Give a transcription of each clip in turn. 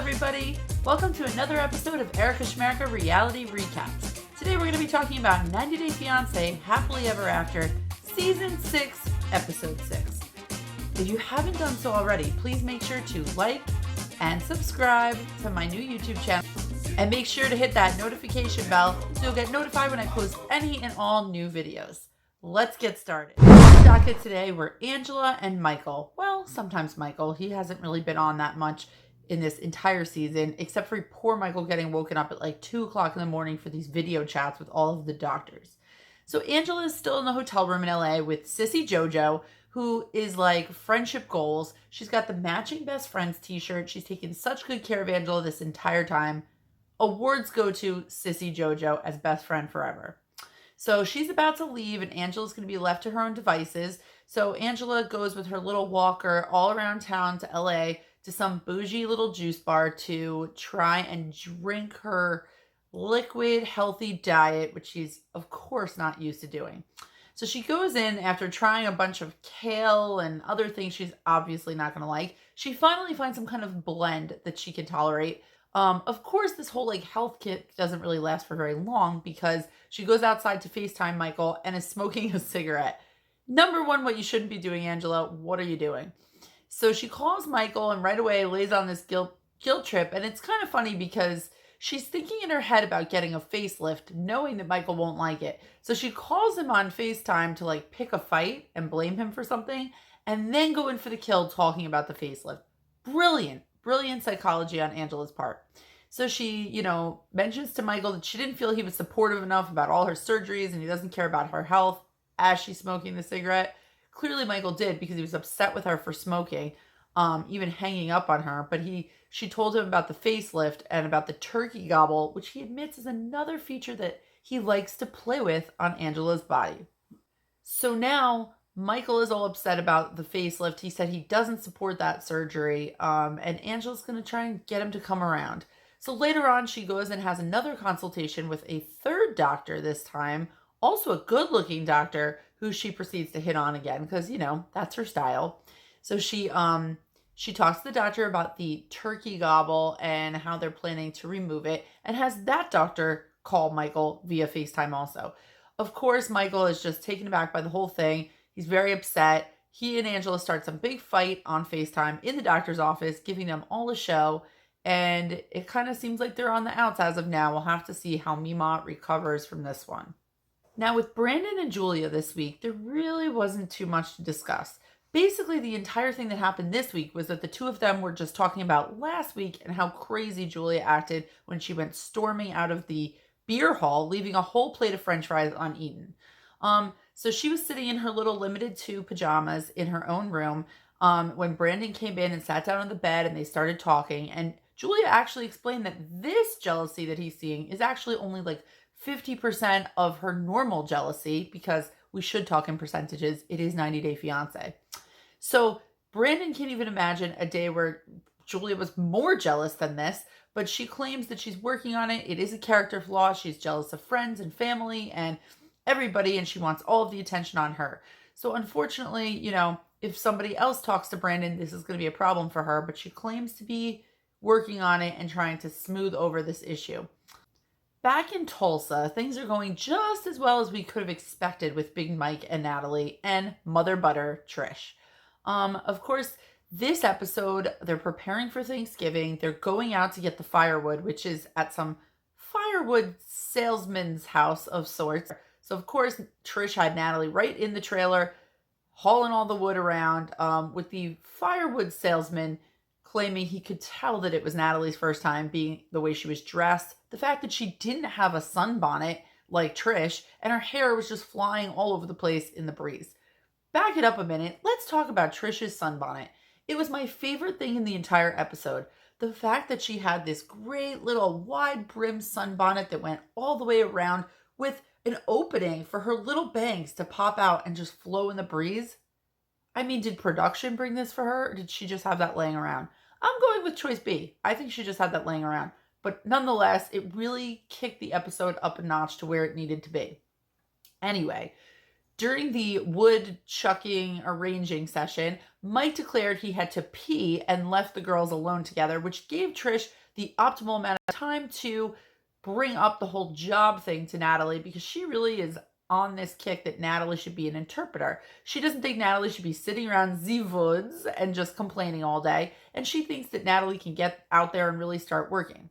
everybody! Welcome to another episode of Erica Schmerica Reality Recaps. Today we're going to be talking about 90 Day Fiancé Happily Ever After, Season 6, Episode 6. If you haven't done so already, please make sure to like and subscribe to my new YouTube channel. And make sure to hit that notification bell so you'll get notified when I post any and all new videos. Let's get started. On the docket today were Angela and Michael. Well, sometimes Michael. He hasn't really been on that much in this entire season, except for poor Michael getting woken up at like 2 o'clock in the morning for these video chats with all of the doctors. So Angela is still in the hotel room in LA with Sissy JoJo, who is like friendship goals. She's got the matching best friends t-shirt. She's taken such good care of Angela this entire time. Awards go to Sissy JoJo as best friend forever. So she's about to leave and Angela's going to be left to her own devices. So Angela goes with her little walker all around town to LA to some bougie little juice bar to try and drink her liquid, healthy diet, which she's of course not used to doing. So she goes in after trying a bunch of kale and other things she's obviously not going to like. She finally finds some kind of blend that she can tolerate. Of course, this whole health kit doesn't really last for very long because she goes outside to FaceTime Michael and is smoking a cigarette. Number one, what you shouldn't be doing, Angela. What are you doing? So she calls Michael and right away lays on this guilt trip. And it's kind of funny because she's thinking in her head about getting a facelift, knowing that Michael won't like it. So she calls him on FaceTime to pick a fight and blame him for something and then go in for the kill talking about the facelift. Brilliant psychology on Angela's part. So she, mentions to Michael that she didn't feel he was supportive enough about all her surgeries and he doesn't care about her health as she's smoking the cigarette. Clearly Michael did because he was upset with her for smoking, even hanging up on her. But she told him about the facelift and about the turkey gobble, which he admits is another feature that he likes to play with on Angela's body. So now Michael is all upset about the facelift. He said he doesn't support that surgery, and Angela's going to try and get him to come around. So later on, she goes and has another consultation with a third doctor this time, also a good-looking doctor, who she proceeds to hit on again because, that's her style. So she talks to the doctor about the turkey gobble and how they're planning to remove it and has that doctor call Michael via FaceTime also. Of course, Michael is just taken aback by the whole thing. He's very upset. He and Angela start some big fight on FaceTime in the doctor's office, giving them all a show. And it kind of seems like they're on the outs as of now. We'll have to see how Mima recovers from this one. Now with Brandon and Julia this week, there really wasn't too much to discuss. Basically, the entire thing that happened this week was that the two of them were just talking about last week and how crazy Julia acted when she went storming out of the beer hall, leaving a whole plate of french fries uneaten. So she was sitting in her little limited 2 pajamas in her own room when Brandon came in and sat down on the bed and they started talking. And Julia actually explained that this jealousy that he's seeing is actually only 50% of her normal jealousy, because we should talk in percentages. It is 90 Day Fiancé. So Brandon can't even imagine a day where Julia was more jealous than this, but she claims that she's working on it. It is a character flaw. She's jealous of friends and family and everybody, and she wants all of the attention on her. So unfortunately, if somebody else talks to Brandon, this is going to be a problem for her, but she claims to be working on it and trying to smooth over this issue. Back in Tulsa, things are going just as well as we could have expected with Big Mike and Natalie and Mother Butter Trish. Of course, this episode, they're preparing for Thanksgiving. They're going out to get the firewood, which is at some firewood salesman's house of sorts. So, of course, Trish had Natalie right in the trailer, hauling all the wood around, with the firewood salesman claiming he could tell that it was Natalie's first time, being the way she was dressed, the fact that she didn't have a sunbonnet like Trish, and her hair was just flying all over the place in the breeze. Back it up a minute. Let's talk about Trish's sunbonnet. It was my favorite thing in the entire episode. The fact that she had this great little wide brim sunbonnet that went all the way around with an opening for her little bangs to pop out and just flow in the breeze. I mean, did production bring this for her, or did she just have that laying around? I'm going with choice B. I think she just had that laying around. But nonetheless, it really kicked the episode up a notch to where it needed to be. Anyway, During the wood chucking arranging session, Mike declared he had to pee and left the girls alone together, which gave Trish the optimal amount of time to bring up the whole job thing to Natalie, because she really is on this kick that Natalie should be an interpreter. She doesn't think Natalie should be sitting around the woods and just complaining all day, and she thinks that Natalie can get out there and really start working.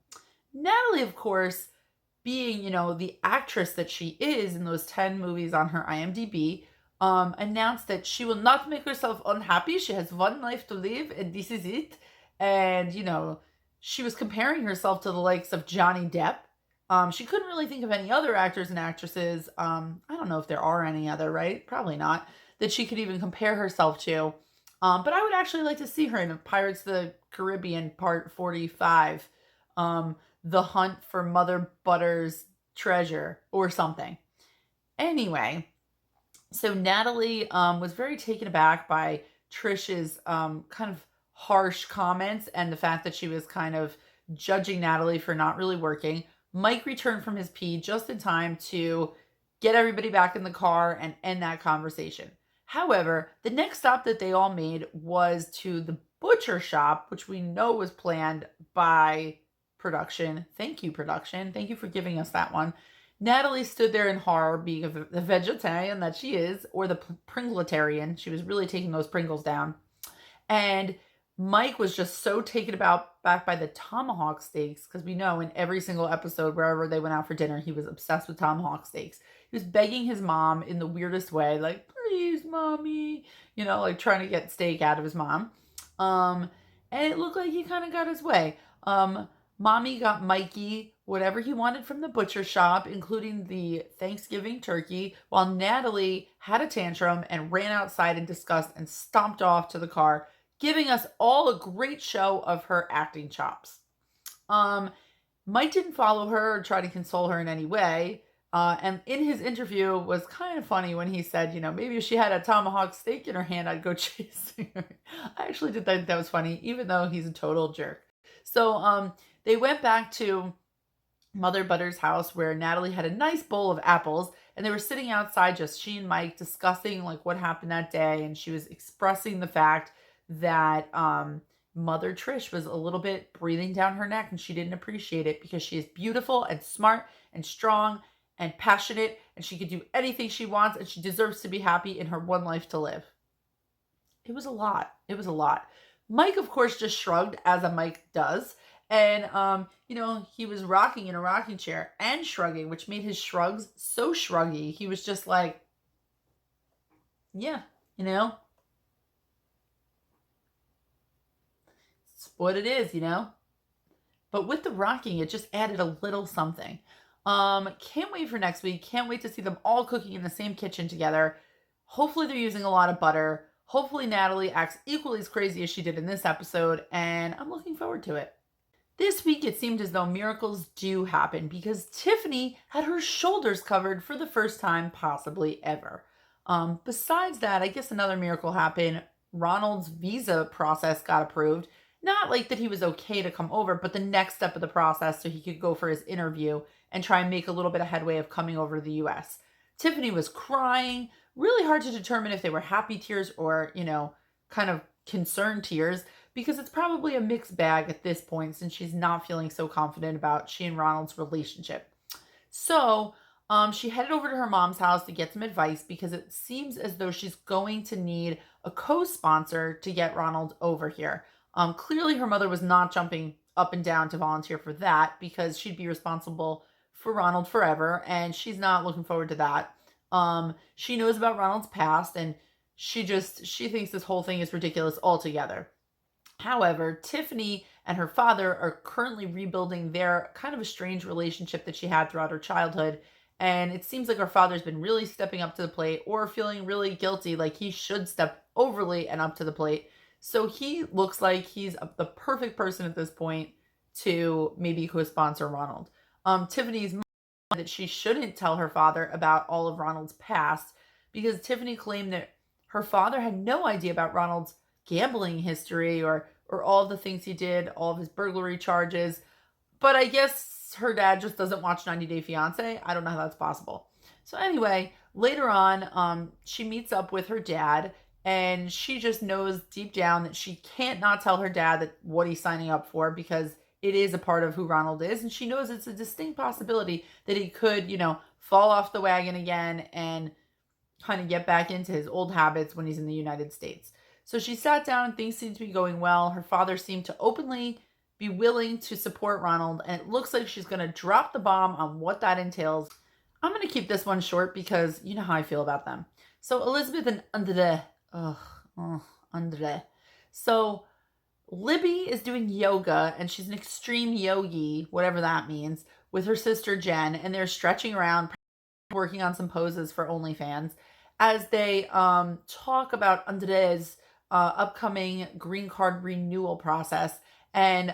Natalie, of course, being, the actress that she is in those 10 movies on her IMDb, announced that she will not make herself unhappy. She has one life to live, and this is it. And, she was comparing herself to the likes of Johnny Depp. She couldn't really think of any other actors and actresses. I don't know if there are any other, right? Probably not, that she could even compare herself to. But I would actually like to see her in Pirates of the Caribbean Part 45. The Hunt for Mother Butter's Treasure or something. Anyway, so Natalie was very taken aback by Trish's kind of harsh comments and the fact that she was kind of judging Natalie for not really working. Mike returned from his pee just in time to get everybody back in the car and end that conversation. However, the next stop that they all made was to the butcher shop, which we know was planned by production. Thank you, production. Thank you for giving us that one. Natalie stood there in horror, being the vegetarian that she is, or the Pringletarian. She was really taking those Pringles down. And Mike was just so taken back by the tomahawk steaks, because we know in every single episode, wherever they went out for dinner, he was obsessed with tomahawk steaks. He was begging his mom in the weirdest way, like, please, mommy, like trying to get steak out of his mom. And it looked like he kind of got his way. Mommy got Mikey whatever he wanted from the butcher shop, including the Thanksgiving turkey, while Natalie had a tantrum and ran outside in disgust and stomped off to the car, giving us all a great show of her acting chops. Mike didn't follow her or try to console her in any way. And in his interview was kind of funny when he said, maybe if she had a tomahawk steak in her hand, I'd go chasing her. I actually did think that was funny, even though he's a total jerk. So they went back to Mother Butter's house, where Natalie had a nice bowl of apples, and they were sitting outside, just she and Mike, discussing like what happened that day. And she was expressing the fact that Mother Trish was a little bit breathing down her neck, and she didn't appreciate it because she is beautiful and smart and strong and passionate, and she could do anything she wants, and she deserves to be happy in her one life to live. It was a lot. It was a lot. Mike, of course, just shrugged, as a Mike does. And, he was rocking in a rocking chair and shrugging, which made his shrugs so shruggy. He was just like, yeah, it's what it is, But with the rocking, it just added a little something. Can't wait for next week. Can't wait to see them all cooking in the same kitchen together. Hopefully they're using a lot of butter. Hopefully Natalie acts equally as crazy as she did in this episode, and I'm looking forward to it. This week, it seemed as though miracles do happen, because Tiffany had her shoulders covered for the first time possibly ever. Besides that, I guess another miracle happened. Ronald's visa process got approved. Not like that he was okay to come over, but the next step of the process so he could go for his interview and try and make a little bit of headway of coming over to the U.S. Tiffany was crying. Really hard to determine if they were happy tears or, kind of concerned tears, because it's probably a mixed bag at this point, since she's not feeling so confident about she and Ronald's relationship. So she headed over to her mom's house to get some advice, because it seems as though she's going to need a co-sponsor to get Ronald over here. Clearly her mother was not jumping up and down to volunteer for that, because she'd be responsible for Ronald forever, and she's not looking forward to that. She knows about Ronald's past, and she thinks this whole thing is ridiculous altogether. However, Tiffany and her father are currently rebuilding their kind of a strange relationship that she had throughout her childhood. And it seems like her father's been really stepping up to the plate, or feeling really guilty, like he should step overly and up to the plate. So he looks like he's the perfect person at this point to maybe co-sponsor Ronald. Tiffany's mom said that she shouldn't tell her father about all of Ronald's past, because Tiffany claimed that her father had no idea about Ronald's gambling history or all the things he did, all of his burglary charges. But I guess her dad just doesn't watch 90 Day Fiancé. I don't know how that's possible. So anyway, Later on, she meets up with her dad, and she just knows deep down that she can't not tell her dad that what he's signing up for, because it is a part of who Ronald is, and she knows it's a distinct possibility that he could, fall off the wagon again and kind of get back into his old habits when he's in the United States. So she sat down and things seemed to be going well. Her father seemed to openly be willing to support Ronald, and it looks like she's going to drop the bomb on what that entails. I'm going to keep this one short because you know how I feel about them. So Elizabeth and Andre. So Libby is doing yoga, and she's an extreme yogi, whatever that means, with her sister Jen, and they're stretching around, working on some poses for OnlyFans, as they talk about Andre's upcoming green card renewal process. And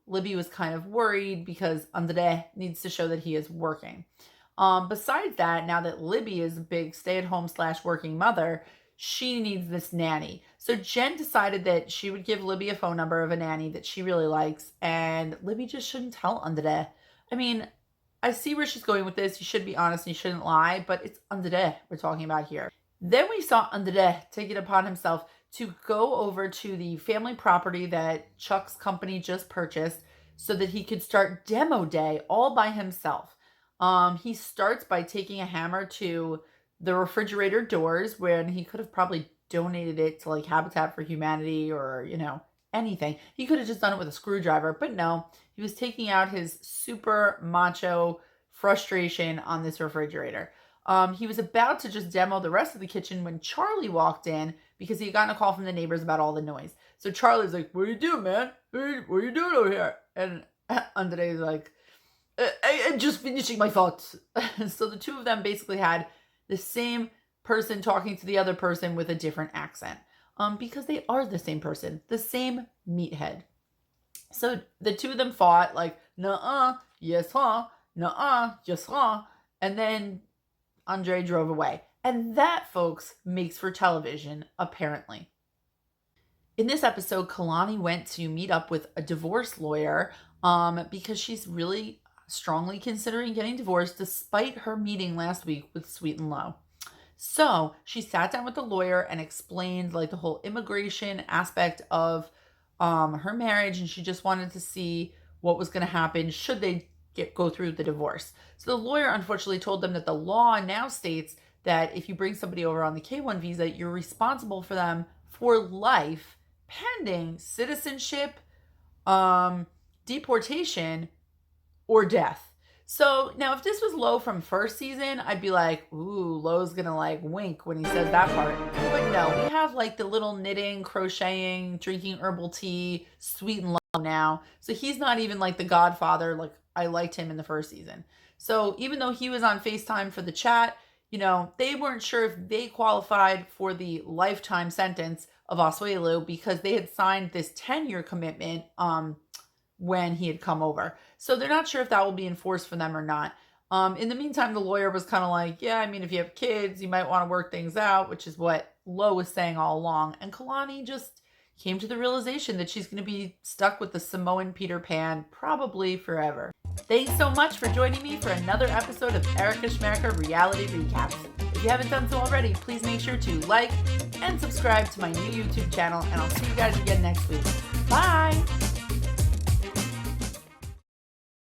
Libby was kind of worried because Andre needs to show that he is working. Besides that, now that Libby is a big stay-at-home / working mother, she needs this nanny. So Jen decided that she would give Libby a phone number of a nanny that she really likes, and Libby just shouldn't tell Andre. I mean, I see where she's going with this. You should be honest and you shouldn't lie, but it's Andre we're talking about here. Then we saw Andre take it upon himself to go over to the family property that Chuck's company just purchased so that he could start demo day all by himself. He starts by taking a hammer to the refrigerator doors when he could have probably donated it to like Habitat for Humanity or, anything. He could have just done it with a screwdriver, but no, he was taking out his super macho frustration on this refrigerator. He was about to just demo the rest of the kitchen when Charlie walked in because he had gotten a call from the neighbors about all the noise. So Charlie's like, "What are you doing, man? What are you doing over here?" And Andre's like, I'm just finishing my thoughts. So the two of them basically had the same person talking to the other person with a different accent. Because they are the same person, the same meathead. So the two of them fought like, nuh-uh, yes, huh, nuh-uh, yes, huh. And then Andre drove away. And that, folks, makes for television, apparently. In this episode, Kalani went to meet up with a divorce lawyer because she's really strongly considering getting divorced despite her meeting last week with Sweet and Low. So she sat down with the lawyer and explained like the whole immigration aspect of her marriage, and she just wanted to see what was going to happen should they go through the divorce. So the lawyer unfortunately told them that the law now states that if you bring somebody over on the K-1 visa, you're responsible for them for life pending citizenship, deportation, or death. So now if this was Lowe from first season, I'd be like, ooh, Lowe's gonna like wink when he says that part. But no, we have like the little knitting, crocheting, drinking herbal tea, Sweet and Low now. So he's not even like the godfather like I liked him in the first season. So even though he was on FaceTime for the chat, they weren't sure if they qualified for the lifetime sentence of Asuelu because they had signed this 10-year commitment when he had come over. So they're not sure if that will be enforced for them or not. In the meantime, the lawyer was kind of like, yeah, I mean, if you have kids, you might want to work things out, which is what Lowe was saying all along. And Kalani just came to the realization that she's going to be stuck with the Samoan Peter Pan probably forever. Thanks so much for joining me for another episode of Erica Schmerker Reality Recaps. If you haven't done so already, please make sure to like and subscribe to my new YouTube channel, and I'll see you guys again next week. Bye!